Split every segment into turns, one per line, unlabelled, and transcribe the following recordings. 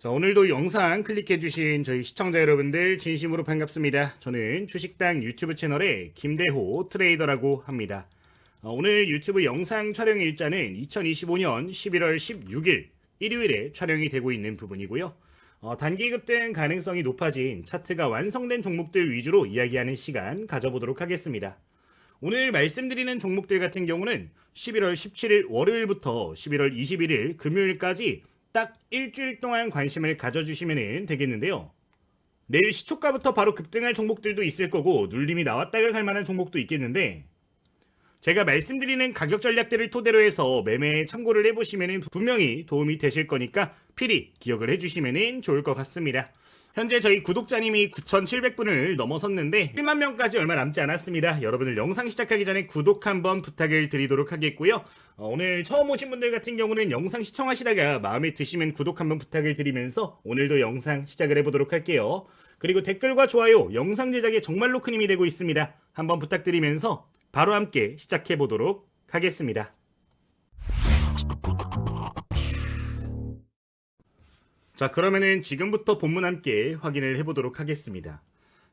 자, 오늘도 영상 클릭해주신 저희 시청자 여러분들 진심으로 반갑습니다. 저는 주식당 유튜브 채널의 김대호 트레이더라고 합니다. 오늘 유튜브 영상 촬영 일자는 2025년 11월 16일 일요일에 촬영이 되고 있는 부분이고요. 단기 급등 가능성이 높아진 차트가 완성된 종목들 위주로 이야기하는 시간 가져보도록 하겠습니다. 오늘 말씀드리는 종목들 같은 경우는 11월 17일 월요일부터 11월 21일 금요일까지 딱 일주일 동안 관심을 가져주시면 되겠는데요. 내일 시초가부터 바로 급등할 종목들도 있을 거고 눌림이 나왔다가 갈 만한 종목도 있겠는데 제가 말씀드리는 가격 전략들을 토대로 해서 매매에 참고를 해보시면 분명히 도움이 되실 거니까 필히 기억을 해주시면 좋을 것 같습니다. 현재 저희 구독자님이 9,700분을 넘어섰는데 1만 명까지 얼마 남지 않았습니다. 여러분들 영상 시작하기 전에 구독 한번 부탁을 드리도록 하겠고요. 오늘 처음 오신 분들 같은 경우는 영상 시청하시다가 마음에 드시면 구독 한번 부탁을 드리면서 오늘도 영상 시작을 해보도록 할게요. 그리고 댓글과 좋아요, 영상 제작에 정말로 큰 힘이 되고 있습니다. 한번 부탁드리면서 바로 함께 시작해보도록 하겠습니다. 자, 그러면은 지금부터 본문 함께 확인을 해보도록 하겠습니다.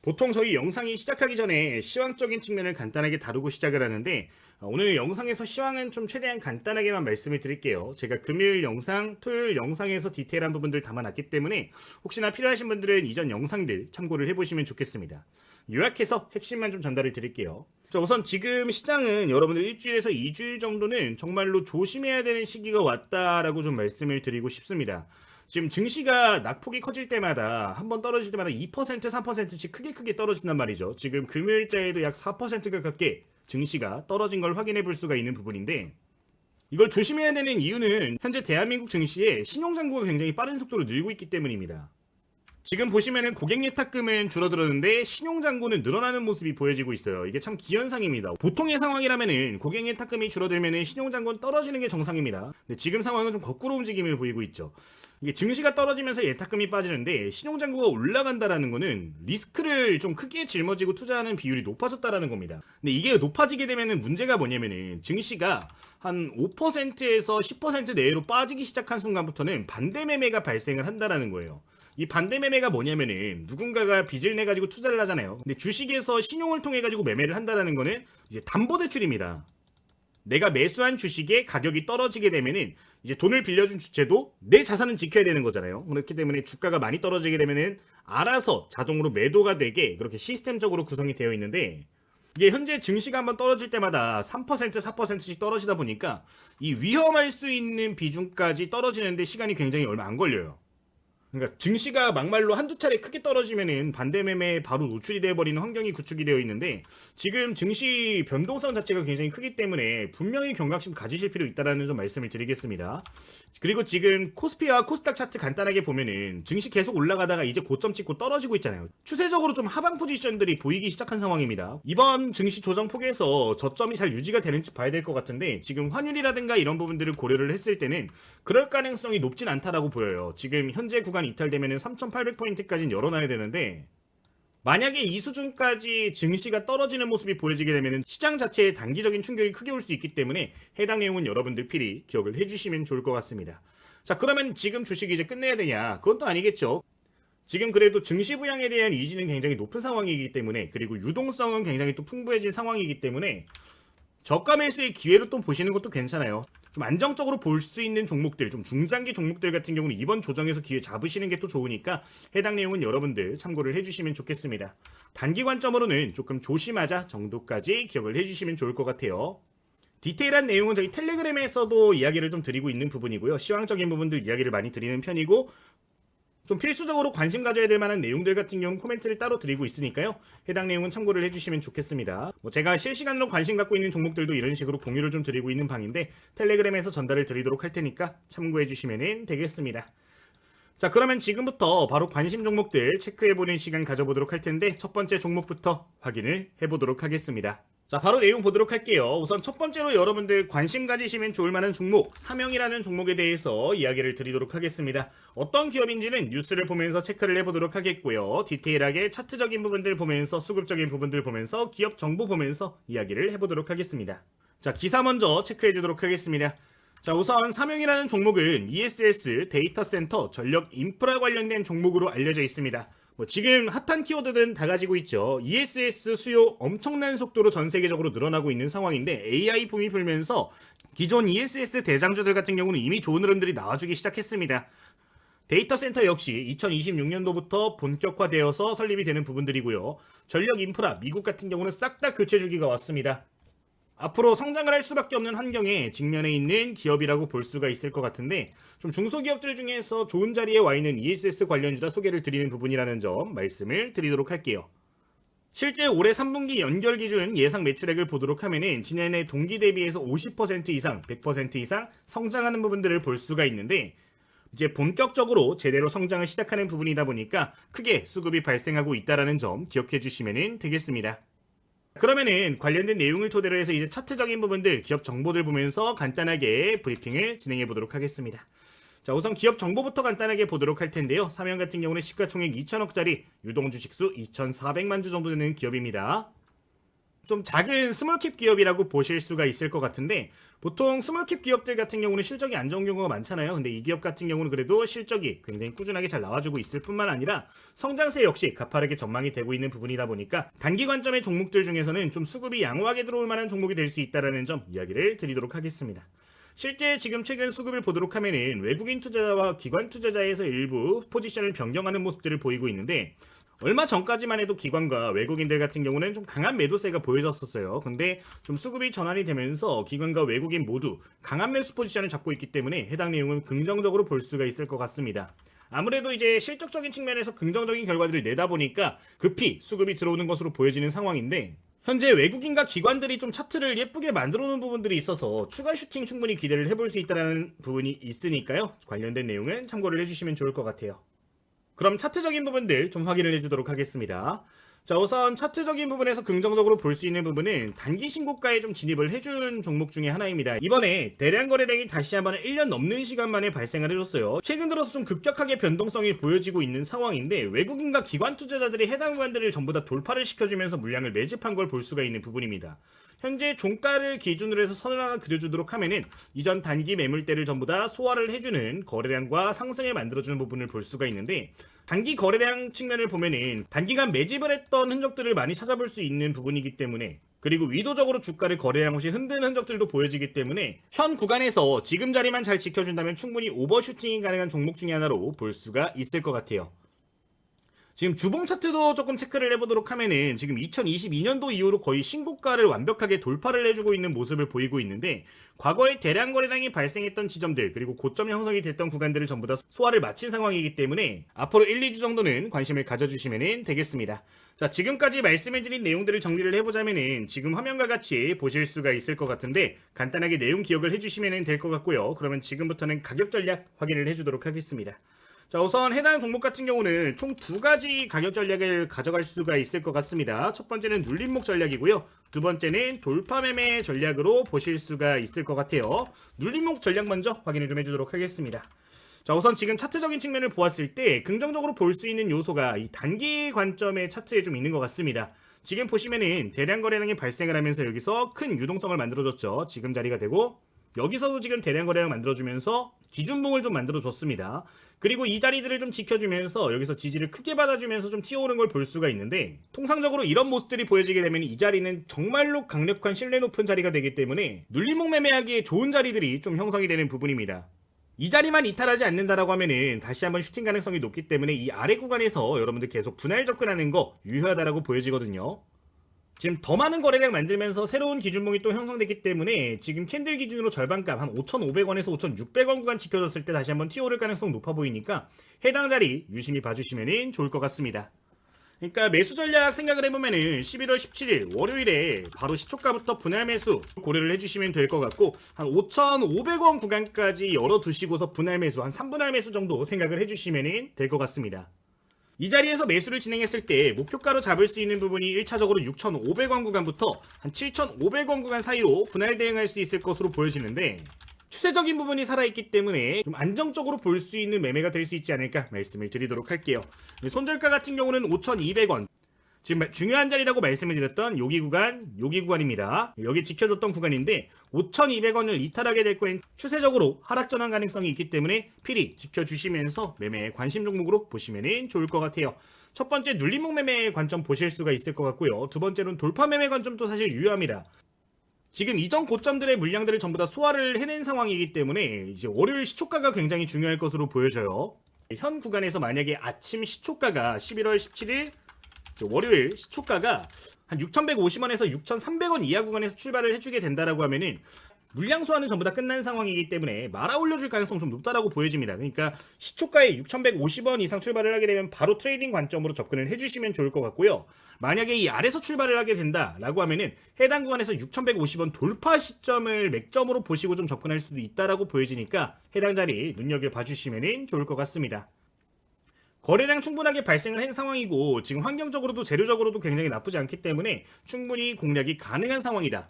보통 저희 영상이 시작하기 전에 시황적인 측면을 간단하게 다루고 시작을 하는데 오늘 영상에서 시황은 좀 최대한 간단하게만 말씀을 드릴게요. 제가 금요일 영상, 토요일 영상에서 디테일한 부분들 담아놨기 때문에 혹시나 필요하신 분들은 이전 영상들 참고를 해보시면 좋겠습니다. 요약해서 핵심만 좀 전달을 드릴게요. 자, 우선 지금 시장은 여러분들 일주일에서 2주일 정도는 정말로 조심해야 되는 시기가 왔다라고 좀 말씀을 드리고 싶습니다. 지금 증시가 낙폭이 커질 때마다 한번 떨어질 때마다 2%, 3%씩 크게 떨어진단 말이죠. 지금 금요일자에도 약 4% 가깝게 증시가 떨어진 걸 확인해 볼 수가 있는 부분인데 이걸 조심해야 되는 이유는 현재 대한민국 증시의 신용잔고가 굉장히 빠른 속도로 늘고 있기 때문입니다. 지금 보시면은 고객 예탁금은 줄어들었는데 신용잔고는 늘어나는 모습이 보여지고 있어요. 이게 참 기현상입니다. 보통의 상황이라면은 고객 예탁금이 줄어들면은 신용잔고는 떨어지는 게 정상입니다. 근데 지금 상황은 좀 거꾸로 움직임을 보이고 있죠. 이게 증시가 떨어지면서 예탁금이 빠지는데 신용잔고가 올라간다라는 거는 리스크를 좀 크게 짊어지고 투자하는 비율이 높아졌다라는 겁니다. 근데 이게 높아지게 되면은 문제가 뭐냐면은 증시가 한 5%에서 10% 내외로 빠지기 시작한 순간부터는 반대 매매가 발생을 한다라는 거예요. 이 반대 매매가 뭐냐면은 누군가가 빚을 내 가지고 투자를 하잖아요. 근데 주식에서 신용을 통해 가지고 매매를 한다라는 거는 이제 담보대출입니다. 내가 매수한 주식의 가격이 떨어지게 되면은 이제 돈을 빌려준 주체도 내 자산은 지켜야 되는 거잖아요. 그렇기 때문에 주가가 많이 떨어지게 되면은 알아서 자동으로 매도가 되게 그렇게 시스템적으로 구성이 되어 있는데 이게 현재 증시가 한번 떨어질 때마다 3%, 4%씩 떨어지다 보니까 이 위험할 수 있는 비중까지 떨어지는데 시간이 굉장히 얼마 안 걸려요. 그러니까 증시가 막말로 한두 차례 크게 떨어지면은 반대 매매에 바로 노출이 되어버리는 환경이 구축이 되어 있는데 지금 증시 변동성 자체가 굉장히 크기 때문에 분명히 경각심 가지실 필요 있다라는 좀 말씀을 드리겠습니다. 그리고 지금 코스피와 코스닥 차트 간단하게 보면은 증시 계속 올라가다가 이제 고점 찍고 떨어지고 있잖아요. 추세적으로 좀 하방 포지션들이 보이기 시작한 상황입니다. 이번 증시 조정 폭에서 저점이 잘 유지가 되는지 봐야 될 것 같은데 지금 환율이라든가 이런 부분들을 고려를 했을 때는 그럴 가능성이 높진 않다라고 보여요. 지금 현재 구간 이탈되면 3,800포인트까지는 열어놔야 되는데 만약에 이 수준까지 증시가 떨어지는 모습이 보여지게 되면 시장 자체에 단기적인 충격이 크게 올 수 있기 때문에 해당 내용은 여러분들 필히 기억을 해주시면 좋을 것 같습니다. 자, 그러면 지금 주식이 이제 끝내야 되냐? 그건 또 아니겠죠. 지금 그래도 증시 부양에 대한 의지는 굉장히 높은 상황이기 때문에 그리고 유동성은 굉장히 또 풍부해진 상황이기 때문에 저가 매수의 기회로 또 보시는 것도 괜찮아요. 좀 안정적으로 볼 수 있는 종목들, 좀 중장기 종목들 같은 경우는 이번 조정에서 기회 잡으시는 게 또 좋으니까 해당 내용은 여러분들 참고를 해주시면 좋겠습니다. 단기 관점으로는 조금 조심하자 정도까지 기억을 해주시면 좋을 것 같아요. 디테일한 내용은 저희 텔레그램에서도 이야기를 좀 드리고 있는 부분이고요. 시황적인 부분들 이야기를 많이 드리는 편이고 좀 필수적으로 관심 가져야 될 만한 내용들 같은 경우는 코멘트를 따로 드리고 있으니까요. 해당 내용은 참고를 해주시면 좋겠습니다. 제가 실시간으로 관심 갖고 있는 종목들도 이런 식으로 공유를 좀 드리고 있는 방인데 텔레그램에서 전달을 드리도록 할 테니까 참고해 주시면 되겠습니다. 자, 그러면 지금부터 바로 관심 종목들 체크해보는 시간 가져보도록 할 텐데 첫 번째 종목부터 확인을 해보도록 하겠습니다. 자, 바로 내용 보도록 할게요. 우선 첫 번째로 여러분들 관심 가지시면 좋을 만한 종목, 사명이라는 종목에 대해서 이야기를 드리도록 하겠습니다. 어떤 기업인지는 뉴스를 보면서 체크를 해보도록 하겠고요. 디테일하게 차트적인 부분들 보면서 수급적인 부분들 보면서 기업 정보 보면서 이야기를 해보도록 하겠습니다. 자, 기사 먼저 체크해 주도록 하겠습니다. 자, 우선 삼용이라는 종목은 ESS 데이터 센터 전력 인프라 관련된 종목으로 알려져 있습니다. 지금 핫한 키워드들은 다 가지고 있죠. ESS 수요 엄청난 속도로 전 세계적으로 늘어나고 있는 상황인데 AI 붐이 불면서 기존 ESS 대장주들 같은 경우는 이미 좋은 흐름들이 나와주기 시작했습니다. 데이터 센터 역시 2026년도부터 본격화되어서 설립이 되는 부분들이고요. 전력 인프라, 미국 같은 경우는 싹 다 교체 주기가 왔습니다. 앞으로 성장을 할 수밖에 없는 환경에 직면해 있는 기업이라고 볼 수가 있을 것 같은데, 좀 중소기업들 중에서 좋은 자리에 와 있는 ESS 관련주다 소개를 드리는 부분이라는 점 말씀을 드리도록 할게요. 실제 올해 3분기 연결 기준 예상 매출액을 보도록 하면은 지난해 동기 대비해서 50% 이상, 100% 이상 성장하는 부분들을 볼 수가 있는데, 이제 본격적으로 제대로 성장을 시작하는 부분이다 보니까 크게 수급이 발생하고 있다는 점 기억해 주시면 되겠습니다. 그러면은 관련된 내용을 토대로 해서 이제 차트적인 부분들, 기업 정보들 보면서 간단하게 브리핑을 진행해 보도록 하겠습니다. 자, 우선 기업 정보부터 간단하게 보도록 할 텐데요. 삼형 같은 경우는 시가총액 2천억짜리, 유동주식수 2,400만 주 정도 되는 기업입니다. 좀 작은 스몰캡 기업이라고 보실 수가 있을 것 같은데, 보통 스몰캡 기업들 같은 경우는 실적이 안 좋은 경우가 많잖아요. 근데 이 기업 같은 경우는 그래도 실적이 굉장히 꾸준하게 잘 나와주고 있을 뿐만 아니라 성장세 역시 가파르게 전망이 되고 있는 부분이다 보니까 단기 관점의 종목들 중에서는 좀 수급이 양호하게 들어올 만한 종목이 될 수 있다는 점 이야기를 드리도록 하겠습니다. 실제 지금 최근 수급을 보도록 하면은 외국인 투자자와 기관 투자자에서 일부 포지션을 변경하는 모습들을 보이고 있는데, 얼마 전까지만 해도 기관과 외국인들 같은 경우는 좀 강한 매도세가 보여졌었어요. 근데 좀 수급이 전환이 되면서 기관과 외국인 모두 강한 매수 포지션을 잡고 있기 때문에 해당 내용은 긍정적으로 볼 수가 있을 것 같습니다. 아무래도 이제 실적적인 측면에서 긍정적인 결과들을 내다 보니까 급히 수급이 들어오는 것으로 보여지는 상황인데, 현재 외국인과 기관들이 좀 차트를 예쁘게 만들어 놓은 부분들이 있어서 추가 슈팅 충분히 기대를 해볼 수 있다는 부분이 있으니까요. 관련된 내용은 참고를 해주시면 좋을 것 같아요. 그럼 차트적인 부분들 좀 확인을 해주도록 하겠습니다. 자, 우선 차트적인 부분에서 긍정적으로 볼 수 있는 부분은 단기 신고가에 좀 진입을 해준 종목 중에 하나입니다. 이번에 대량 거래량이 다시 한번 1년 넘는 시간 만에 발생을 해줬어요. 최근 들어서 좀 급격하게 변동성이 보여지고 있는 상황인데, 외국인과 기관 투자자들이 해당 구간들을 전부 다 돌파를 시켜주면서 물량을 매집한 걸 볼 수가 있는 부분입니다. 현재 종가를 기준으로 해서 선을 하나 그려주도록 하면은 이전 단기 매물대를 전부 다 소화를 해주는 거래량과 상승을 만들어주는 부분을 볼 수가 있는데, 단기 거래량 측면을 보면은 단기간 매집을 했던 흔적들을 많이 찾아볼 수 있는 부분이기 때문에, 그리고 위도적으로 주가를 거래량 없이 흔드는 흔적들도 보여지기 때문에 현 구간에서 지금 자리만 잘 지켜준다면 충분히 오버슈팅이 가능한 종목 중에 하나로 볼 수가 있을 것 같아요. 지금 주봉 차트도 조금 체크를 해보도록 하면은 지금 2022년도 이후로 거의 신고가를 완벽하게 돌파를 해주고 있는 모습을 보이고 있는데, 과거에 대량 거래량이 발생했던 지점들 그리고 고점 형성이 됐던 구간들을 전부 다 소화를 마친 상황이기 때문에 앞으로 1, 2주 정도는 관심을 가져주시면 되겠습니다. 자, 지금까지 말씀을 드린 내용들을 정리를 해보자면은 지금 화면과 같이 보실 수가 있을 것 같은데, 간단하게 내용 기억을 해주시면 될 것 같고요. 그러면 지금부터는 가격 전략 확인을 해주도록 하겠습니다. 자, 우선 해당 종목 같은 경우는 총 두 가지 가격 전략을 가져갈 수가 있을 것 같습니다. 첫 번째는 눌림목 전략이고요. 두 번째는 돌파 매매 전략으로 보실 수가 있을 것 같아요. 눌림목 전략 먼저 확인을 좀 해주도록 하겠습니다. 자, 우선 지금 차트적인 측면을 보았을 때 긍정적으로 볼 수 있는 요소가 이 단기 관점의 차트에 좀 있는 것 같습니다. 지금 보시면은 대량 거래량이 발생을 하면서 여기서 큰 유동성을 만들어줬죠. 지금 자리가 되고, 여기서도 지금 대량 거래량 만들어주면서 기준봉을 좀 만들어줬습니다. 그리고 이 자리들을 좀 지켜주면서 여기서 지지를 크게 받아주면서 좀 튀어오른 걸 볼 수가 있는데, 통상적으로 이런 모습들이 보여지게 되면 이 자리는 정말로 강력한 신뢰 높은 자리가 되기 때문에 눌림목 매매하기에 좋은 자리들이 좀 형성이 되는 부분입니다. 이 자리만 이탈하지 않는다라고 하면은 다시 한번 슈팅 가능성이 높기 때문에 이 아래 구간에서 여러분들 계속 분할 접근하는 거 유효하다라고 보여지거든요. 지금 더 많은 거래량 만들면서 새로운 기준봉이 또 형성됐기 때문에 지금 캔들 기준으로 절반값 한 5,500원에서 5,600원 구간 지켜졌을 때 다시 한번 튀어오를 가능성 높아 보이니까 해당 자리 유심히 봐주시면 좋을 것 같습니다. 그러니까 매수 전략 생각을 해보면은 11월 17일 월요일에 바로 시초가부터 분할 매수 고려를 해주시면 될 것 같고, 한 5,500원 구간까지 열어두시고서 분할 매수 한 3분할 매수 정도 생각을 해주시면 될 것 같습니다. 이 자리에서 매수를 진행했을 때 목표가로 잡을 수 있는 부분이 1차적으로 6,500원 구간부터 한 7,500원 구간 사이로 분할 대응할 수 있을 것으로 보여지는데, 추세적인 부분이 살아있기 때문에 좀 안정적으로 볼 수 있는 매매가 될 수 있지 않을까 말씀을 드리도록 할게요. 손절가 같은 경우는 5,200원, 지금 중요한 자리라고 말씀을 드렸던 여기 구간입니다. 여기 지켜줬던 구간인데 5,200원을 이탈하게 될 거엔 추세적으로 하락 전환 가능성이 있기 때문에 필히 지켜주시면서 매매 관심 종목으로 보시면 좋을 것 같아요. 첫 번째 눌림목 매매 관점 보실 수가 있을 것 같고요. 두 번째는 돌파 매매 관점도 사실 유효합니다. 지금 이전 고점들의 물량들을 전부 다 소화를 해낸 상황이기 때문에 이제 월요일 시초가가 굉장히 중요할 것으로 보여져요. 현 구간에서 만약에 아침 시초가가 11월 17일 월요일 시초가가 한 6,150원에서 6,300원 이하 구간에서 출발을 해주게 된다라고 하면은 물량 소화는 전부 다 끝난 상황이기 때문에 말아 올려줄 가능성 좀 높다라고 보여집니다. 그러니까 시초가에 6,150원 이상 출발을 하게 되면 바로 트레이딩 관점으로 접근을 해주시면 좋을 것 같고요. 만약에 이 아래서 출발을 하게 된다라고 하면은 해당 구간에서 6,150원 돌파 시점을 맥점으로 보시고 좀 접근할 수도 있다라고 보여지니까 해당 자리 눈여겨봐 주시면 좋을 것 같습니다. 거래량 충분하게 발생을 한 상황이고 지금 환경적으로도 재료적으로도 굉장히 나쁘지 않기 때문에 충분히 공략이 가능한 상황이다.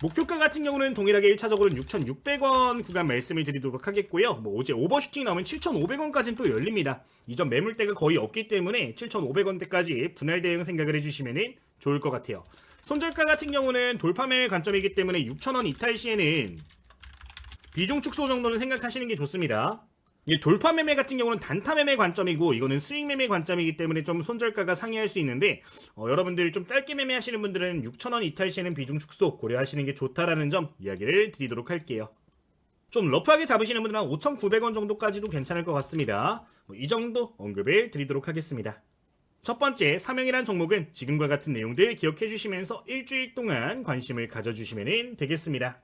목표가 같은 경우는 동일하게 1차적으로는 6,600원 구간 말씀을 드리도록 하겠고요. 뭐 어제 오버슈팅 나오면 7,500원까지는 또 열립니다. 이전 매물대가 거의 없기 때문에 7,500원대까지 분할 대응 생각을 해주시면 좋을 것 같아요. 손절가 같은 경우는 돌파 매매 관점이기 때문에 6,000원 이탈 시에는 비중 축소 정도는 생각하시는 게 좋습니다. 돌파 매매 같은 경우는 단타 매매 관점이고 이거는 수익 매매 관점이기 때문에 좀 손절가가 상회할 수 있는데 여러분들 좀 짧게 매매하시는 분들은 6,000원 이탈 시에는 비중 축소 고려하시는 게 좋다라는 점 이야기를 드리도록 할게요. 좀 러프하게 잡으시는 분들은 5,900원 정도까지도 괜찮을 것 같습니다. 이 정도 언급을 드리도록 하겠습니다. 첫 번째 사명이란 종목은 지금과 같은 내용들 기억해 주시면서 일주일 동안 관심을 가져주시면 되겠습니다.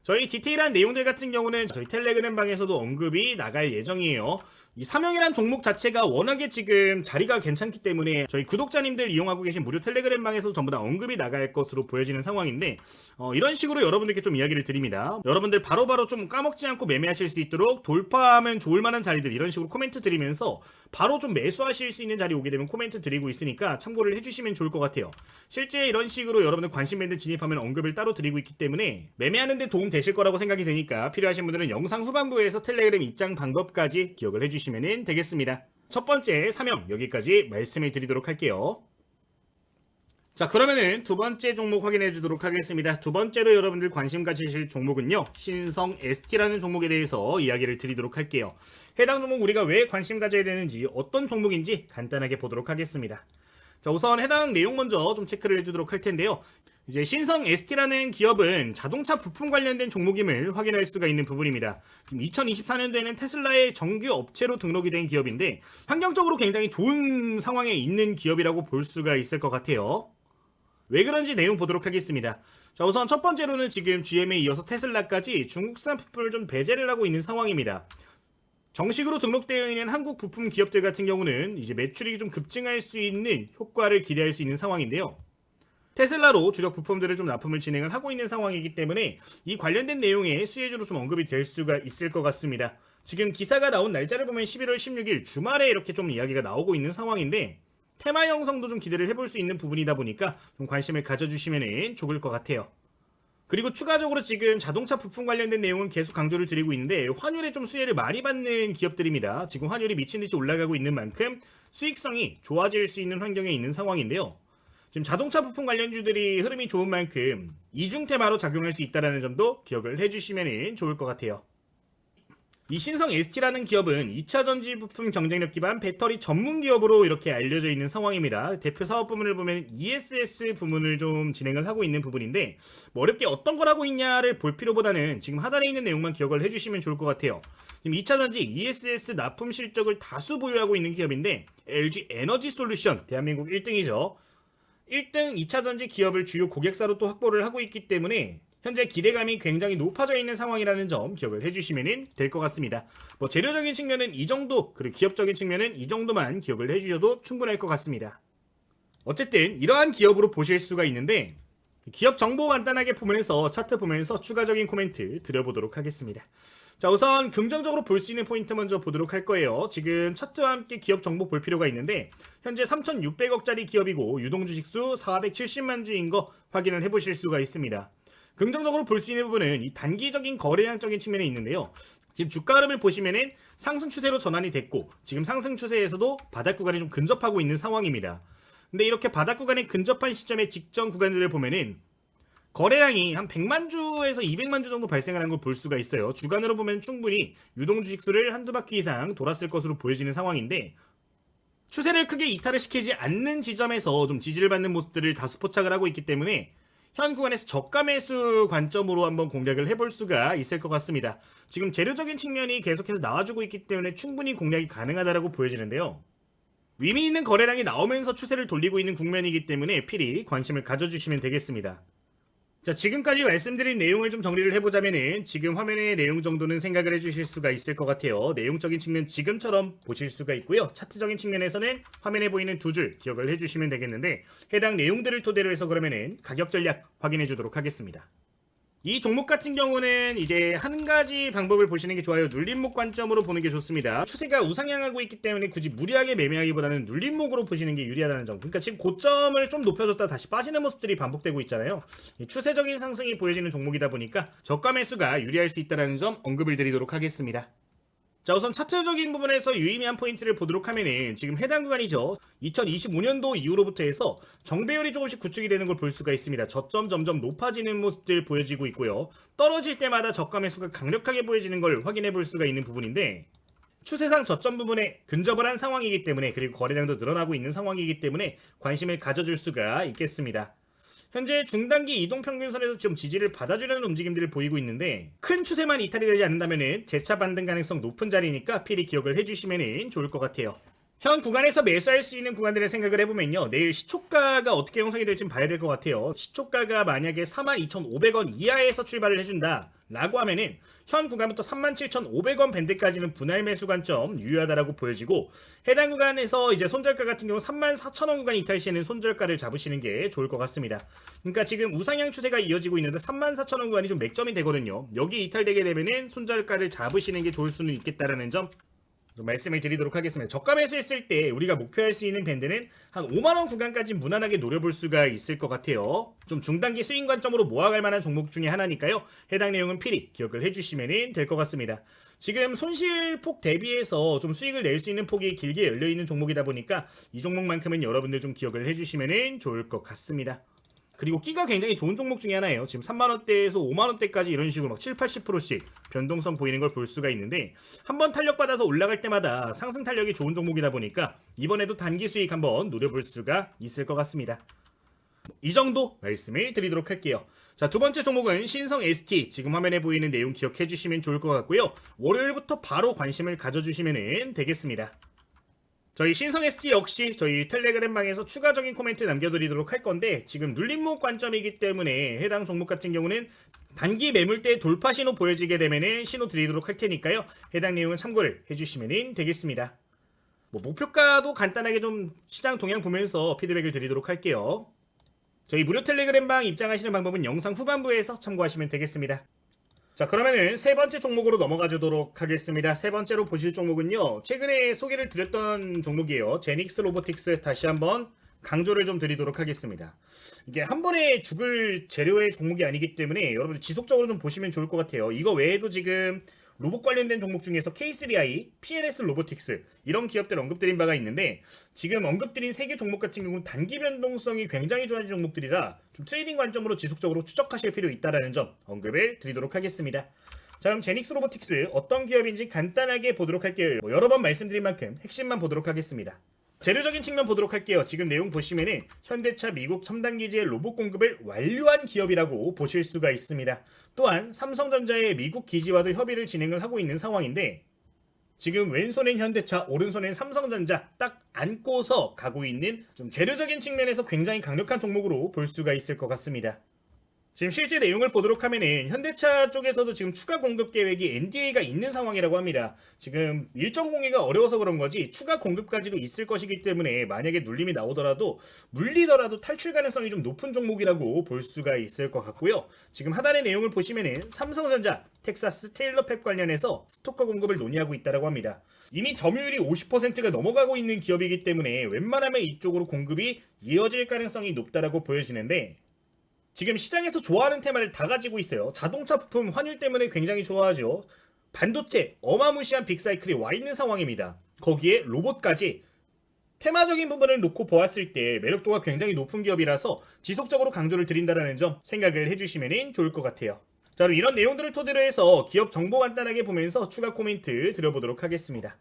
저희 디테일한 내용들 같은 경우는 저희 텔레그램 방에서도 언급이 나갈 예정이에요. 이 사명이란 종목 자체가 워낙에 지금 자리가 괜찮기 때문에 저희 구독자님들 이용하고 계신 무료 텔레그램 방에서도 전부 다 언급이 나갈 것으로 보여지는 상황인데 이런 식으로 여러분들께 좀 이야기를 드립니다. 여러분들 바로바로 좀 까먹지 않고 매매하실 수 있도록 돌파하면 좋을 만한 자리들 이런 식으로 코멘트 드리면서 바로 좀 매수하실 수 있는 자리 오게 되면 코멘트 드리고 있으니까 참고를 해주시면 좋을 것 같아요. 실제 이런 식으로 여러분들 관심 밴드 진입하면 언급을 따로 드리고 있기 때문에 매매하는 데 도움 되실 거라고 생각이 되니까 필요하신 분들은 영상 후반부에서 텔레그램 입장 방법까지 기억을 해주시면 되겠습니다. 첫 번째 사명 여기까지 말씀을 드리도록 할게요. 자, 그러면은 두 번째 종목 확인해 주도록 하겠습니다. 두 번째로 여러분들 관심 가지실 종목은요, 신성 ST라는 종목에 대해서 이야기를 드리도록 할게요. 해당 종목 우리가 왜 관심 가져야 되는지, 어떤 종목인지 간단하게 보도록 하겠습니다. 자, 우선 해당 내용 먼저 좀 체크를 해주도록 할 텐데요. 이제 신성 ST라는 기업은 자동차 부품 관련된 종목임을 확인할 수가 있는 부분입니다. 지금 2024년도에는 테슬라의 정규 업체로 등록이 된 기업인데 환경적으로 굉장히 좋은 상황에 있는 기업이라고 볼 수가 있을 것 같아요. 왜 그런지 내용 보도록 하겠습니다. 자, 우선 첫 번째로는 지금 GM에 이어서 테슬라까지 중국산 부품을 좀 배제를 하고 있는 상황입니다. 정식으로 등록되어 있는 한국 부품 기업들 같은 경우는 이제 매출이 좀 급증할 수 있는 효과를 기대할 수 있는 상황인데요. 테슬라로 주력 부품들을 좀 납품을 진행을 하고 있는 상황이기 때문에 이 관련된 내용에 수혜주로 좀 언급이 될 수가 있을 것 같습니다. 지금 기사가 나온 날짜를 보면 11월 16일 주말에 이렇게 좀 이야기가 나오고 있는 상황인데 테마 형성도 좀 기대를 해볼 수 있는 부분이다 보니까 좀 관심을 가져주시면 좋을 것 같아요. 그리고 추가적으로 지금 자동차 부품 관련된 내용은 계속 강조를 드리고 있는데 환율에 좀 수혜를 많이 받는 기업들입니다. 지금 환율이 미친듯이 올라가고 있는 만큼 수익성이 좋아질 수 있는 환경에 있는 상황인데요. 지금 자동차 부품 관련주들이 흐름이 좋은 만큼 이중 테마로 작용할 수 있다는 점도 기억을 해주시면 좋을 것 같아요. 이 신성 ST라는 기업은 2차 전지 부품 경쟁력 기반 배터리 전문 기업으로 이렇게 알려져 있는 상황입니다. 대표 사업 부문을 보면 ESS 부문을 좀 진행을 하고 있는 부분인데 뭐 어렵게 어떤 걸 하고 있냐를 볼 필요보다는 지금 하단에 있는 내용만 기억을 해주시면 좋을 것 같아요. 지금 2차 전지 ESS 납품 실적을 다수 보유하고 있는 기업인데 LG 에너지 솔루션 대한민국 1등이죠. 1등 2차 전지 기업을 주요 고객사로 또 확보를 하고 있기 때문에 현재 기대감이 굉장히 높아져 있는 상황이라는 점 기억을 해주시면 될 것 같습니다. 뭐 재료적인 측면은 이 정도, 그리고 기업적인 측면은 이 정도만 기억을 해주셔도 충분할 것 같습니다. 어쨌든 이러한 기업으로 보실 수가 있는데 기업 정보 간단하게 보면서 차트 보면서 추가적인 코멘트 드려보도록 하겠습니다. 자, 우선 긍정적으로 볼 수 있는 포인트 먼저 보도록 할 거예요. 지금 차트와 함께 기업 정보 볼 필요가 있는데 현재 3,600억짜리 기업이고 유동주식수 470만 주인 거 확인을 해보실 수가 있습니다. 긍정적으로 볼 수 있는 부분은 이 단기적인 거래량적인 측면에 있는데요. 지금 주가 흐름을 보시면은 상승 추세로 전환이 됐고 지금 상승 추세에서도 바닥 구간이 좀 근접하고 있는 상황입니다. 근데 이렇게 바닥 구간에 근접한 시점의 직전 구간들을 보면은 거래량이 한 100만 주에서 200만 주 정도 발생하는 걸 볼 수가 있어요. 주간으로 보면 충분히 유동 주식수를 한두 바퀴 이상 돌았을 것으로 보여지는 상황인데, 추세를 크게 이탈을 시키지 않는 지점에서 좀 지지를 받는 모습들을 다수 포착을 하고 있기 때문에 현 구간에서 저가 매수 관점으로 한번 공략을 해볼 수가 있을 것 같습니다. 지금 재료적인 측면이 계속해서 나와주고 있기 때문에 충분히 공략이 가능하다고 보여지는데요. 의미 있는 거래량이 나오면서 추세를 돌리고 있는 국면이기 때문에 필히 관심을 가져주시면 되겠습니다. 자, 지금까지 말씀드린 내용을 좀 정리를 해보자면은 지금 화면의 내용 정도는 생각을 해주실 수가 있을 것 같아요. 내용적인 측면 지금처럼 보실 수가 있고요. 차트적인 측면에서는 화면에 보이는 두 줄 기억을 해주시면 되겠는데, 해당 내용들을 토대로 해서 그러면은 가격 전략 확인해 주도록 하겠습니다. 이 종목 같은 경우는 이제 한 가지 방법을 보시는 게 좋아요. 눌림목 관점으로 보는 게 좋습니다. 추세가 우상향하고 있기 때문에 굳이 무리하게 매매하기보다는 눌림목으로 보시는 게 유리하다는 점. 그러니까 지금 고점을 좀 높여줬다 다시 빠지는 모습들이 반복되고 있잖아요. 추세적인 상승이 보여지는 종목이다 보니까 저가 매수가 유리할 수 있다는 점 언급을 드리도록 하겠습니다. 자, 우선 차트적인 부분에서 유의미한 포인트를 보도록 하면은 지금 해당 구간이죠. 2025년도 이후로부터 해서 정배열이 조금씩 구축이 되는 걸 볼 수가 있습니다. 저점 점점 높아지는 모습들 보여지고 있고요. 떨어질 때마다 저가 매수가 강력하게 보여지는 걸 확인해 볼 수가 있는 부분인데, 추세상 저점 부분에 근접을 한 상황이기 때문에, 그리고 거래량도 늘어나고 있는 상황이기 때문에 관심을 가져줄 수가 있겠습니다. 현재 중단기 이동평균선에서 좀 지지를 받아주려는 움직임들을 보이고 있는데, 큰 추세만 이탈이 되지 않는다면 재차 반등 가능성 높은 자리니까 필히 기억을 해주시면 좋을 것 같아요. 현 구간에서 매수할 수 있는 구간들을 생각을 해보면요, 내일 시초가가 어떻게 형성이 될지 봐야 될 것 같아요. 시초가가 만약에 42,500원 이하에서 출발을 해준다 라고 하면은 현 구간부터 37,500원 밴드까지는 분할 매수 관점 유효하다라고 보여지고, 해당 구간에서 이제 손절가 같은 경우 34,000원 구간 이탈 시에는 손절가를 잡으시는 게 좋을 것 같습니다. 그러니까 지금 우상향 추세가 이어지고 있는데 34,000원 구간이 좀 맥점이 되거든요. 여기 이탈되게 되면은 손절가를 잡으시는 게 좋을 수는 있겠다라는 점 좀 말씀을 드리도록 하겠습니다. 저가 매수했을 때 우리가 목표할 수 있는 밴드는 한 5만원 구간까지 무난하게 노려볼 수가 있을 것 같아요. 좀 중단기 스윙 관점으로 모아갈 만한 종목 중에 하나니까요. 해당 내용은 필히 기억을 해주시면 될 것 같습니다. 지금 손실폭 대비해서 좀 수익을 낼 수 있는 폭이 길게 열려있는 종목이다 보니까 이 종목만큼은 여러분들 좀 기억을 해주시면 좋을 것 같습니다. 그리고 끼가 굉장히 좋은 종목 중에 하나예요. 지금 3만원대에서 5만원대까지 이런 식으로 막 7, 80%씩 변동성 보이는 걸 볼 수가 있는데, 한번 탄력받아서 올라갈 때마다 상승 탄력이 좋은 종목이다 보니까 이번에도 단기 수익 한번 노려볼 수가 있을 것 같습니다. 이 정도 말씀을 드리도록 할게요. 자, 두 번째 종목은 신성 ST. 지금 화면에 보이는 내용 기억해 주시면 좋을 것 같고요. 월요일부터 바로 관심을 가져주시면 되겠습니다. 저희 신성 ST 역시 저희 텔레그램방에서 추가적인 코멘트 남겨드리도록 할 건데, 지금 눌림목 관점이기 때문에 해당 종목 같은 경우는 단기 매물대 돌파 신호 보여지게 되면 신호 드리도록 할 테니까요. 해당 내용은 참고를 해주시면 되겠습니다. 목표가도 간단하게 좀 시장 동향 보면서 피드백을 드리도록 할게요. 저희 무료 텔레그램방 입장하시는 방법은 영상 후반부에서 참고하시면 되겠습니다. 자, 그러면은 세 번째 종목으로 넘어가 주도록 하겠습니다. 세 번째로 보실 종목은요, 최근에 소개를 드렸던 종목이에요. 제닉스 로보틱스. 다시 한번 강조를 좀 드리도록 하겠습니다. 이게 한 번에 죽을 재료의 종목이 아니기 때문에 여러분들 지속적으로 좀 보시면 좋을 것 같아요. 이거 외에도 지금 로봇 관련된 종목 중에서 K3i, PNS 로보틱스 이런 기업들 언급드린 바가 있는데, 지금 언급드린 세 개 종목 같은 경우는 단기 변동성이 굉장히 좋아진 종목들이라 좀 트레이딩 관점으로 지속적으로 추적하실 필요 있다라는 점 언급을 드리도록 하겠습니다. 자, 그럼 제닉스 로보틱스 어떤 기업인지 간단하게 보도록 할게요. 여러 번 말씀드린 만큼 핵심만 보도록 하겠습니다. 재료적인 측면 보도록 할게요. 지금 내용 보시면은 현대차 미국 첨단 기지의 로봇 공급을 완료한 기업이라고 보실 수가 있습니다. 또한 삼성전자의 미국 기지와도 협의를 진행을 하고 있는 상황인데, 지금 왼손엔 현대차, 오른손엔 삼성전자 딱 안고서 가고 있는 좀 재료적인 측면에서 굉장히 강력한 종목으로 볼 수가 있을 것 같습니다. 지금 실제 내용을 보도록 하면은 현대차 쪽에서도 지금 추가 공급 계획이 NDA가 있는 상황이라고 합니다. 지금 일정 공개가 어려워서 그런 거지 추가 공급까지도 있을 것이기 때문에 만약에 눌림이 나오더라도 물리더라도 탈출 가능성이 좀 높은 종목이라고 볼 수가 있을 것 같고요. 지금 하단의 내용을 보시면은 삼성전자, 텍사스 테일러팹 관련해서 스토커 공급을 논의하고 있다고 합니다. 이미 점유율이 50%가 넘어가고 있는 기업이기 때문에 웬만하면 이쪽으로 공급이 이어질 가능성이 높다라고 보여지는데, 지금 시장에서 좋아하는 테마를 다 가지고 있어요. 자동차 부품 환율 때문에 굉장히 좋아하죠. 반도체 어마무시한 빅사이클이 와 있는 상황입니다. 거기에 로봇까지 테마적인 부분을 놓고 보았을 때 매력도가 굉장히 높은 기업이라서 지속적으로 강조를 드린다는 점 생각을 해주시면 좋을 것 같아요. 자, 그럼 이런 내용들을 토대로 해서 기업 정보 간단하게 보면서 추가 코멘트 드려보도록 하겠습니다.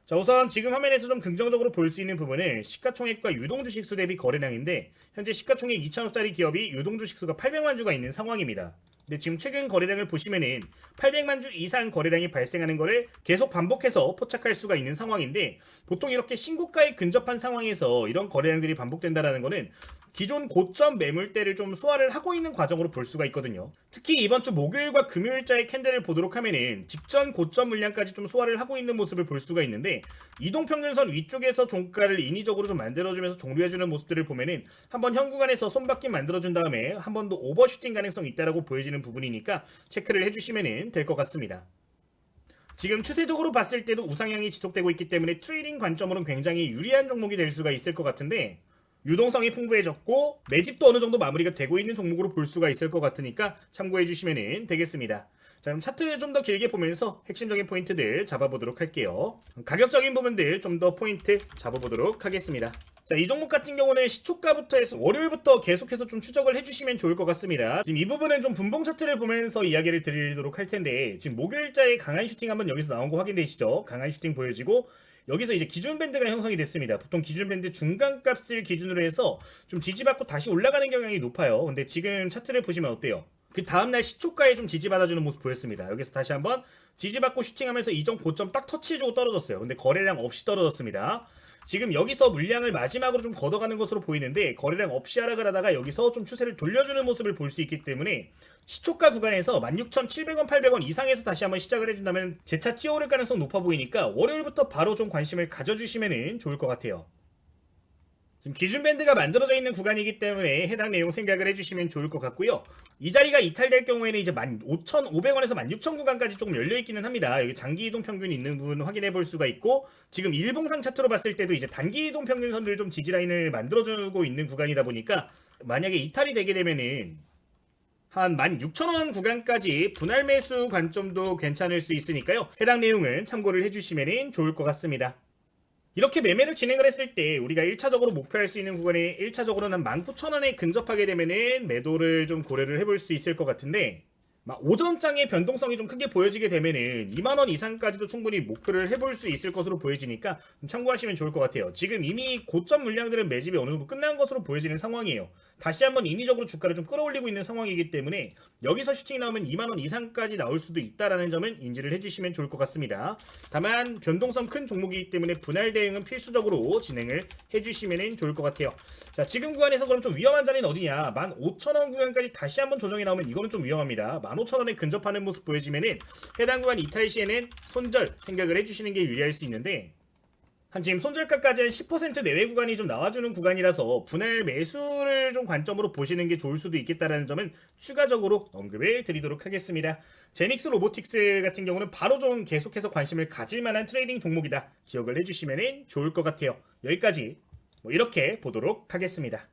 자, 우선 지금 화면에서 좀 긍정적으로 볼 수 있는 부분은 시가총액과 유동주식수 대비 거래량인데, 현재 시가총액 2천억짜리 기업이 유동주식수가 800만 주가 있는 상황입니다. 근데 지금 최근 거래량을 보시면은 800만 주 이상 거래량이 발생하는 거를 계속 반복해서 포착할 수가 있는 상황인데, 보통 이렇게 신고가에 근접한 상황에서 이런 거래량들이 반복된다라는 거는 기존 고점 매물대를 좀 소화를 하고 있는 과정으로 볼 수가 있거든요. 특히 이번 주 목요일과 금요일자의 캔들을 보도록 하면은 직전 고점 물량까지 좀 소화를 하고 있는 모습을 볼 수가 있는데, 이동평균선 위쪽에서 종가를 인위적으로 좀 만들어주면서 종료해주는 모습들을 보면은 한번 현 구간에서 손바뀜 만들어준 다음에 한 번 더 오버슈팅 가능성이 있다라고 보여지는 부분이니까 체크를 해주시면 될 것 같습니다. 지금 추세적으로 봤을 때도 우상향이 지속되고 있기 때문에 트레이딩 관점으로는 굉장히 유리한 종목이 될 수가 있을 것 같은데, 유동성이 풍부해졌고 매집도 어느 정도 마무리가 되고 있는 종목으로 볼 수가 있을 것 같으니까 참고해 주시면 되겠습니다. 자, 그럼 차트 좀 더 길게 보면서 핵심적인 포인트들 잡아보도록 할게요. 가격적인 부분들 좀 더 포인트 잡아보도록 하겠습니다. 자, 이 종목 같은 경우는 시초가부터 해서 월요일부터 계속해서 좀 추적을 해주시면 좋을 것 같습니다. 지금 이 부분은 좀 분봉 차트를 보면서 이야기를 드리도록 할 텐데, 지금 목요일자에 강한 슈팅 한번 여기서 나온 거 확인되시죠? 강한 슈팅 보여지고 여기서 이제 기준 밴드가 형성이 됐습니다. 보통 기준 밴드 중간값을 기준으로 해서 좀 지지받고 다시 올라가는 경향이 높아요. 근데 지금 차트를 보시면 어때요? 그 다음날 시초가에 좀 지지받아주는 모습 보였습니다. 여기서 다시 한번 지지받고 슈팅하면서 이전 고점 딱 터치해주고 떨어졌어요. 근데 거래량 없이 떨어졌습니다. 지금 여기서 물량을 마지막으로 좀 걷어가는 것으로 보이는데, 거래량 없이 하락을 하다가 여기서 좀 추세를 돌려주는 모습을 볼 수 있기 때문에 시초가 구간에서 16,700원, 800원 이상에서 다시 한번 시작을 해준다면 재차 튀어오를 가능성 높아 보이니까 월요일부터 바로 좀 관심을 가져주시면 좋을 것 같아요. 지금 기준 밴드가 만들어져 있는 구간이기 때문에 해당 내용 생각을 해주시면 좋을 것 같고요. 이 자리가 이탈될 경우에는 이제 15,500원에서 16,000 구간까지 조금 열려있기는 합니다. 여기 장기 이동 평균이 있는 부분 확인해 볼 수가 있고, 지금 일봉상 차트로 봤을 때도 이제 단기 이동 평균 선들 좀 지지 라인을 만들어주고 있는 구간이다 보니까 만약에 이탈이 되게 되면은 한 16,000원 구간까지 분할 매수 관점도 괜찮을 수 있으니까요. 해당 내용은 참고를 해주시면 좋을 것 같습니다. 이렇게 매매를 진행을 했을 때 우리가 1차적으로 목표할 수 있는 구간이 1차적으로는 19,000원에 근접하게 되면은 매도를 좀 고려를 해볼 수 있을 것 같은데, 오전장의 변동성이 좀 크게 보여지게 되면은 2만원 이상까지도 충분히 목표를 해볼 수 있을 것으로 보여지니까 참고하시면 좋을 것 같아요. 지금 이미 고점 물량들은 매집이 어느 정도 끝난 것으로 보여지는 상황이에요. 다시 한번 인위적으로 주가를 좀 끌어올리고 있는 상황이기 때문에 여기서 슈팅이 나오면 2만원 이상까지 나올 수도 있다라는 점은 인지를 해주시면 좋을 것 같습니다. 다만 변동성 큰 종목이기 때문에 분할 대응은 필수적으로 진행을 해주시면 좋을 것 같아요. 자, 지금 구간에서 그럼 좀 위험한 자리는 어디냐? 15,000원 구간까지 다시 한번 조정이 나오면 이거는 좀 위험합니다. 15,000원에 근접하는 모습 보여지면은 해당 구간 이탈 시에는 손절 생각을 해주시는 게 유리할 수 있는데, 한 지금 손절가까지 한 10% 내외 구간이 좀 나와주는 구간이라서 분할 매수를 좀 관점으로 보시는 게 좋을 수도 있겠다라는 점은 추가적으로 언급을 드리도록 하겠습니다. 제닉스 로보틱스 같은 경우는 바로 좀 계속해서 관심을 가질 만한 트레이딩 종목이다. 기억을 해주시면 좋을 것 같아요. 여기까지 이렇게 보도록 하겠습니다.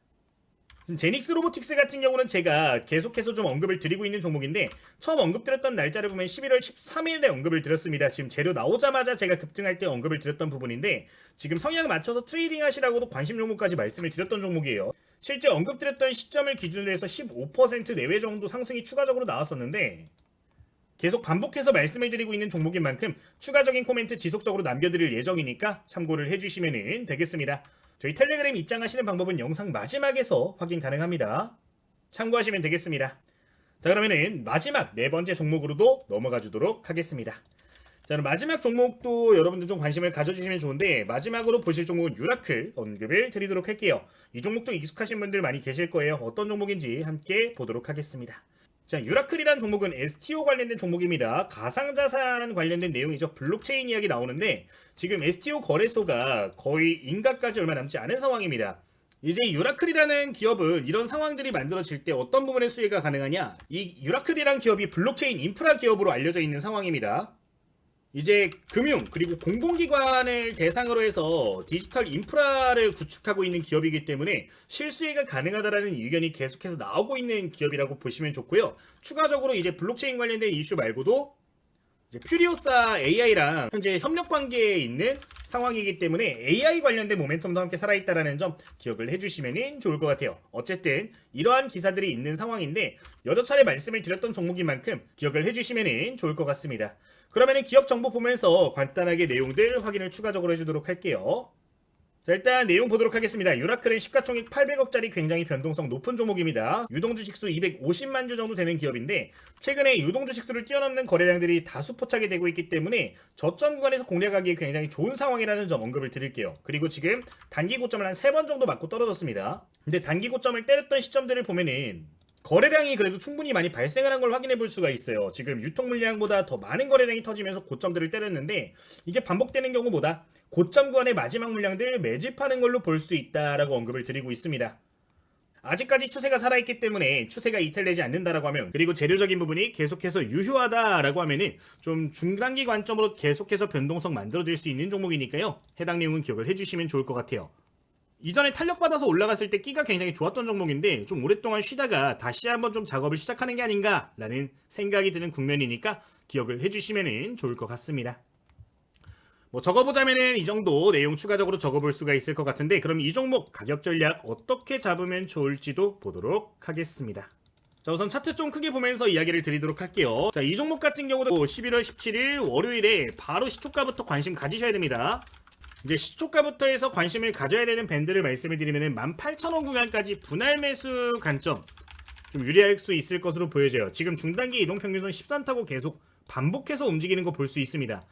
제닉스 로보틱스 같은 경우는 제가 계속해서 좀 언급을 드리고 있는 종목인데, 처음 언급드렸던 날짜를 보면 11월 13일에 언급을 드렸습니다. 지금 재료 나오자마자 제가 급등할 때 언급을 드렸던 부분인데, 지금 성향 맞춰서 트레이딩 하시라고도 관심 종목까지 말씀을 드렸던 종목이에요. 실제 언급드렸던 시점을 기준으로 해서 15% 내외 정도 상승이 추가적으로 나왔었는데, 계속 반복해서 말씀을 드리고 있는 종목인 만큼 추가적인 코멘트 지속적으로 남겨드릴 예정이니까 참고를 해주시면 되겠습니다. 저희 텔레그램 입장하시는 방법은 영상 마지막에서 확인 가능합니다. 참고하시면 되겠습니다. 자, 그러면은 마지막 네 번째 종목으로도 넘어가 주도록 하겠습니다. 자, 그럼 마지막 종목도 여러분들 좀 관심을 가져주시면 좋은데, 마지막으로 보실 종목은 유라클 언급을 드리도록 할게요. 이 종목도 익숙하신 분들 많이 계실 거예요. 어떤 종목인지 함께 보도록 하겠습니다. 자, 유라클이란 종목은 STO 관련된 종목입니다. 가상자산 관련된 내용이죠. 블록체인 이야기 나오는데, 지금 STO 거래소가 거의 인가까지 얼마 남지 않은 상황입니다. 이제 유라클이라는 기업은 이런 상황들이 만들어질 때 어떤 부분의 수혜가 가능하냐? 이 유라클이란 기업이 블록체인 인프라 기업으로 알려져 있는 상황입니다. 이제 금융 그리고 공공기관을 대상으로 해서 디지털 인프라를 구축하고 있는 기업이기 때문에 실수혜가 가능하다라는 의견이 계속해서 나오고 있는 기업이라고 보시면 좋고요. 추가적으로 이제 블록체인 관련된 이슈 말고도 이제 퓨리오사 AI랑 현재 협력 관계에 있는 상황이기 때문에 AI 관련된 모멘텀도 함께 살아있다는 점 기억을 해주시면 좋을 것 같아요. 어쨌든 이러한 기사들이 있는 상황인데 여러 차례 말씀을 드렸던 종목인 만큼 기억을 해주시면 좋을 것 같습니다. 그러면 기업 정보 보면서 간단하게 내용들 확인을 추가적으로 해주도록 할게요. 자, 일단 내용 보도록 하겠습니다. 유라클은 시가총액 800억짜리 굉장히 변동성 높은 종목입니다. 유동주식수 250만 주 정도 되는 기업인데 최근에 유동주식수를 뛰어넘는 거래량들이 다수 포착이 되고 있기 때문에 저점 구간에서 공략하기에 굉장히 좋은 상황이라는 점 언급을 드릴게요. 그리고 지금 단기 고점을 한 3번 정도 맞고 떨어졌습니다. 근데 단기 고점을 때렸던 시점들을 보면은 거래량이 그래도 충분히 많이 발생을 한 걸 확인해 볼 수가 있어요. 지금 유통 물량보다 더 많은 거래량이 터지면서 고점들을 때렸는데 이게 반복되는 경우보다 고점 구간의 마지막 물량들 매집하는 걸로 볼 수 있다라고 언급을 드리고 있습니다. 아직까지 추세가 살아있기 때문에 추세가 이탈되지 않는다라고 하면, 그리고 재료적인 부분이 계속해서 유효하다라고 하면은 좀 중단기 관점으로 계속해서 변동성 만들어질 수 있는 종목이니까요. 해당 내용은 기억을 해주시면 좋을 것 같아요. 이전에 탄력받아서 올라갔을 때 끼가 굉장히 좋았던 종목인데 좀 오랫동안 쉬다가 다시 한번 좀 작업을 시작하는 게 아닌가 라는 생각이 드는 국면이니까 기억을 해주시면 좋을 것 같습니다. 뭐 적어보자면은 이 정도 내용 추가적으로 적어볼 수가 있을 것 같은데, 그럼 이 종목 가격 전략 어떻게 잡으면 좋을지도 보도록 하겠습니다. 자, 우선 차트 좀 크게 보면서 이야기를 드리도록 할게요. 자, 이 종목 같은 경우도 11월 17일 월요일에 바로 시초가부터 관심 가지셔야 됩니다. 이제 시초가부터 해서 관심을 가져야 되는 밴드를 말씀을 드리면 18,000원 구간까지 분할 매수 관점 좀 유리할 수 있을 것으로 보여져요. 지금 중단기 이동평균선 13 타고 계속 반복해서 움직이는 거 볼 수 있습니다.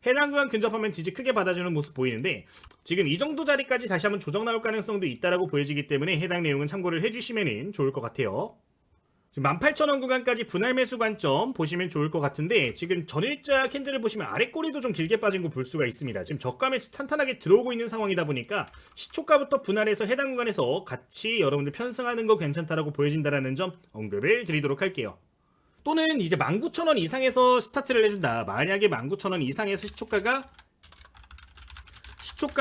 해당 구간 근접하면 지지 크게 받아주는 모습 보이는데 지금 이 정도 자리까지 다시 한번 조정 나올 가능성도 있다라고 보여지기 때문에 해당 내용은 참고를 해주시면 좋을 것 같아요. 지금 18,000원 구간까지 분할 매수 관점 보시면 좋을 것 같은데 지금 전일자 캔들을 보시면 아래 꼬리도 좀 길게 빠진 거 볼 수가 있습니다. 지금 저가 매수 탄탄하게 들어오고 있는 상황이다 보니까 시초가부터 분할해서 해당 구간에서 같이 여러분들 편승하는 거 괜찮다라고 보여진다라는 점 언급을 드리도록 할게요. 또는 이제 19,000원 이상에서 스타트를 해준다. 만약에 19,000원 이상에서 시초가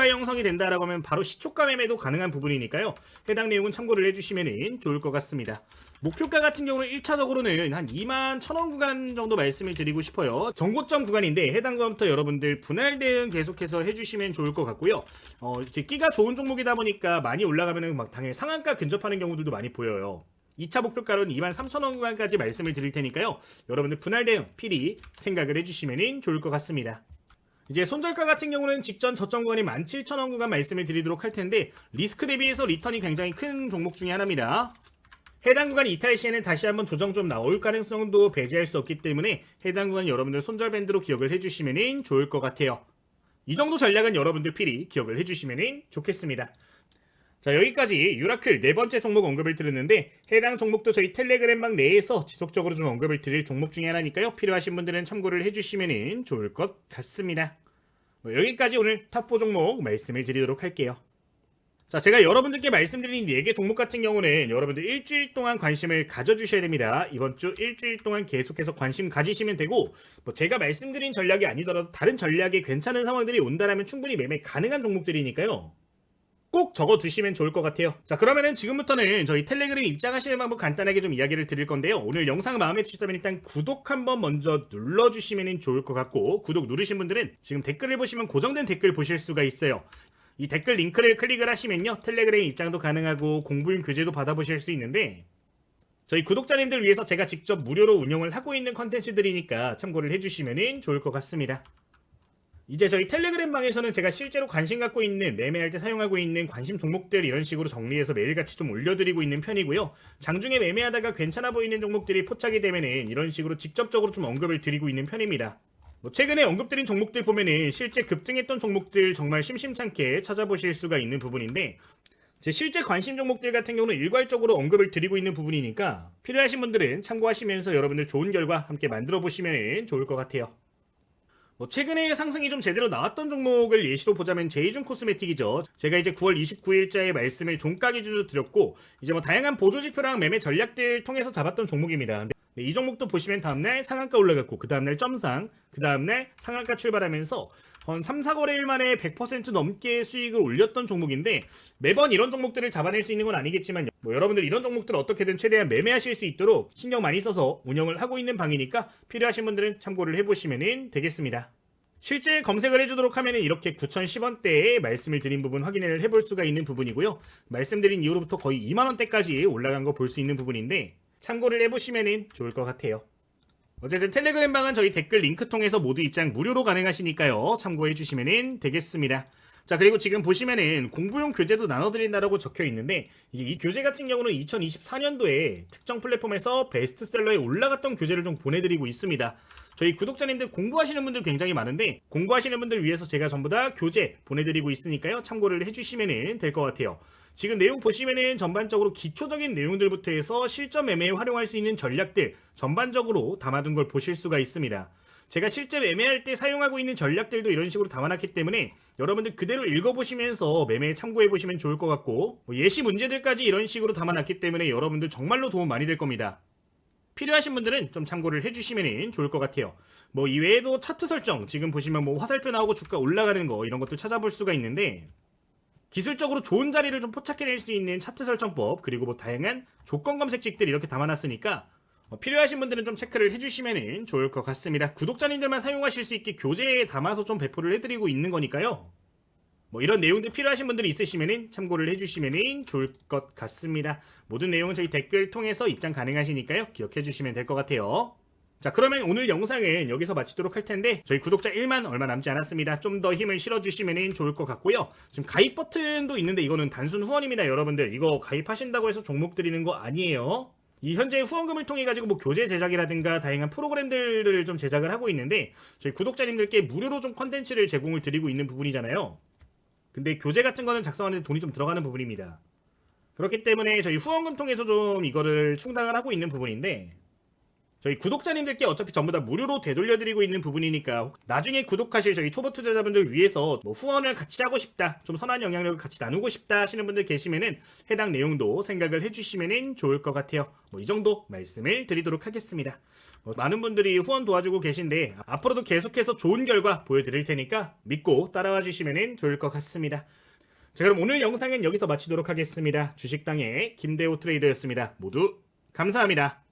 형성이 된다라고 하면 바로 시초가 매매도 가능한 부분이니까요. 해당 내용은 참고를 해주시면 좋을 것 같습니다. 목표가 같은 경우는 1차적으로는 한 21,000원 구간 정도 말씀을 드리고 싶어요. 정고점 구간인데 해당 구간부터 여러분들 분할 대응 계속해서 해주시면 좋을 것 같고요. 이제 끼가 좋은 종목이다 보니까 많이 올라가면은 막 당연히 상한가 근접하는 경우들도 많이 보여요. 2차 목표가로는 23,000원 구간까지 말씀을 드릴 테니까요. 여러분들 분할 대응 필히 생각을 해주시면 좋을 것 같습니다. 이제 손절가 같은 경우는 직전 저점 구간이 17,000원 구간 말씀을 드리도록 할 텐데 리스크 대비해서 리턴이 굉장히 큰 종목 중에 하나입니다. 해당 구간 이탈 시에는 다시 한번 조정 좀 나올 가능성도 배제할 수 없기 때문에 해당 구간 여러분들 손절 밴드로 기억을 해주시면 좋을 것 같아요. 이 정도 전략은 여러분들 필히 기억을 해주시면 좋겠습니다. 자, 여기까지 유라클 네 번째 종목 언급을 드렸는데 해당 종목도 저희 텔레그램방 내에서 지속적으로 좀 언급을 드릴 종목 중에 하나니까요. 필요하신 분들은 참고를 해주시면 좋을 것 같습니다. 여기까지 오늘 탑4 종목 말씀을 드리도록 할게요. 자, 제가 여러분들께 말씀드린 4개 종목 같은 경우는 여러분들 일주일 동안 관심을 가져주셔야 됩니다. 이번 주 일주일 동안 계속해서 관심 가지시면 되고, 제가 말씀드린 전략이 아니더라도 다른 전략이 괜찮은 상황들이 온다라면 충분히 매매 가능한 종목들이니까요. 꼭 적어두시면 좋을 것 같아요. 자, 그러면은 지금부터는 저희 텔레그램 입장하시는 방법 간단하게 좀 이야기를 드릴 건데요. 오늘 영상 마음에 드셨다면 일단 구독 한번 먼저 눌러주시면 좋을 것 같고, 구독 누르신 분들은 지금 댓글을 보시면 고정된 댓글 보실 수가 있어요. 이 댓글 링크를 클릭을 하시면요, 텔레그램 입장도 가능하고 공부용 교재도 받아보실 수 있는데 저희 구독자님들 위해서 제가 직접 무료로 운영을 하고 있는 컨텐츠들이니까 참고를 해주시면 좋을 것 같습니다. 이제 저희 텔레그램 방에서는 제가 실제로 관심 갖고 있는, 매매할 때 사용하고 있는 관심 종목들 이런 식으로 정리해서 매일같이 좀 올려드리고 있는 편이고요. 장중에 매매하다가 괜찮아 보이는 종목들이 포착이 되면은 이런 식으로 직접적으로 좀 언급을 드리고 있는 편입니다. 최근에 언급드린 종목들 보면은 실제 급등했던 종목들 정말 심심찮게 찾아보실 수가 있는 부분인데, 제 실제 관심 종목들 같은 경우는 일괄적으로 언급을 드리고 있는 부분이니까 필요하신 분들은 참고하시면서 여러분들 좋은 결과 함께 만들어 보시면 좋을 것 같아요. 최근에 상승이 좀 제대로 나왔던 종목을 예시로 보자면 제이준 코스메틱이죠. 제가 이제 9월 29일자에 말씀을 종가 기준으로 드렸고, 이제 다양한 보조지표랑 매매 전략들 통해서 잡았던 종목입니다. 이 종목도 보시면 다음날 상한가 올라갔고, 그 다음날 점상, 그 다음날 상한가 출발하면서 한 3, 4거래일 만에 100% 넘게 수익을 올렸던 종목인데, 매번 이런 종목들을 잡아낼 수 있는 건 아니겠지만 여러분들 이런 종목들을 어떻게든 최대한 매매하실 수 있도록 신경 많이 써서 운영을 하고 있는 방이니까 필요하신 분들은 참고를 해보시면 되겠습니다. 실제 검색을 해주도록 하면 이렇게 9,010원대에 말씀을 드린 부분 확인을 해볼 수가 있는 부분이고요. 말씀드린 이후로부터 거의 2만원대까지 올라간 거 볼 수 있는 부분인데 참고를 해보시면 좋을 것 같아요. 어쨌든 텔레그램 방은 저희 댓글 링크 통해서 모두 입장 무료로 가능하시니까요. 참고해주시면 되겠습니다. 자, 그리고 지금 보시면은 공부용 교재도 나눠드린다라고 적혀 있는데 이 교재 같은 경우는 2024년도에 특정 플랫폼에서 베스트셀러에 올라갔던 교재를 좀 보내드리고 있습니다. 저희 구독자님들 공부하시는 분들 굉장히 많은데 공부하시는 분들 위해서 제가 전부 다 교재 보내드리고 있으니까요. 참고를 해주시면 될 것 같아요. 지금 내용 보시면은 전반적으로 기초적인 내용들부터 해서 실전 매매에 활용할 수 있는 전략들 전반적으로 담아둔 걸 보실 수가 있습니다. 제가 실제 매매할 때 사용하고 있는 전략들도 이런 식으로 담아놨기 때문에 여러분들 그대로 읽어보시면서 매매에 참고해보시면 좋을 것 같고 예시 문제들까지 이런 식으로 담아놨기 때문에 여러분들 정말로 도움 많이 될 겁니다. 필요하신 분들은 좀 참고를 해주시면 좋을 것 같아요. 이외에도 차트 설정 지금 보시면 화살표 나오고 주가 올라가는 거 이런 것들 찾아볼 수가 있는데 기술적으로 좋은 자리를 좀 포착해낼 수 있는 차트 설정법 그리고 다양한 조건 검색직들 이렇게 담아놨으니까 필요하신 분들은 좀 체크를 해주시면 좋을 것 같습니다. 구독자님들만 사용하실 수 있게 교재에 담아서 좀 배포를 해드리고 있는 거니까요. 이런 내용들 필요하신 분들이 있으시면 참고를 해주시면 좋을 것 같습니다. 모든 내용은 저희 댓글 통해서 입장 가능하시니까요. 기억해주시면 될 것 같아요. 자, 그러면 오늘 영상은 여기서 마치도록 할 텐데 저희 구독자 1만 얼마 남지 않았습니다. 좀 더 힘을 실어주시면 좋을 것 같고요. 지금 가입 버튼도 있는데 이거는 단순 후원입니다. 여러분들 이거 가입하신다고 해서 종목 드리는 거 아니에요. 이 현재 후원금을 통해 가지고 교재 제작이라든가 다양한 프로그램들을 좀 제작을 하고 있는데 저희 구독자님들께 무료로 좀 컨텐츠를 제공을 드리고 있는 부분이잖아요. 근데 교재 같은 거는 작성하는데 돈이 좀 들어가는 부분입니다. 그렇기 때문에 저희 후원금 통해서 좀 이거를 충당을 하고 있는 부분인데 저희 구독자님들께 어차피 전부 다 무료로 되돌려드리고 있는 부분이니까 나중에 구독하실 저희 초보 투자자분들 위해서 후원을 같이 하고 싶다, 좀 선한 영향력을 같이 나누고 싶다 하시는 분들 계시면은 해당 내용도 생각을 해주시면 좋을 것 같아요. 이 정도 말씀을 드리도록 하겠습니다. 많은 분들이 후원 도와주고 계신데 앞으로도 계속해서 좋은 결과 보여드릴 테니까 믿고 따라와 주시면 좋을 것 같습니다. 자, 그럼 오늘 영상은 여기서 마치도록 하겠습니다. 주식당의 김대호 트레이더였습니다. 모두 감사합니다.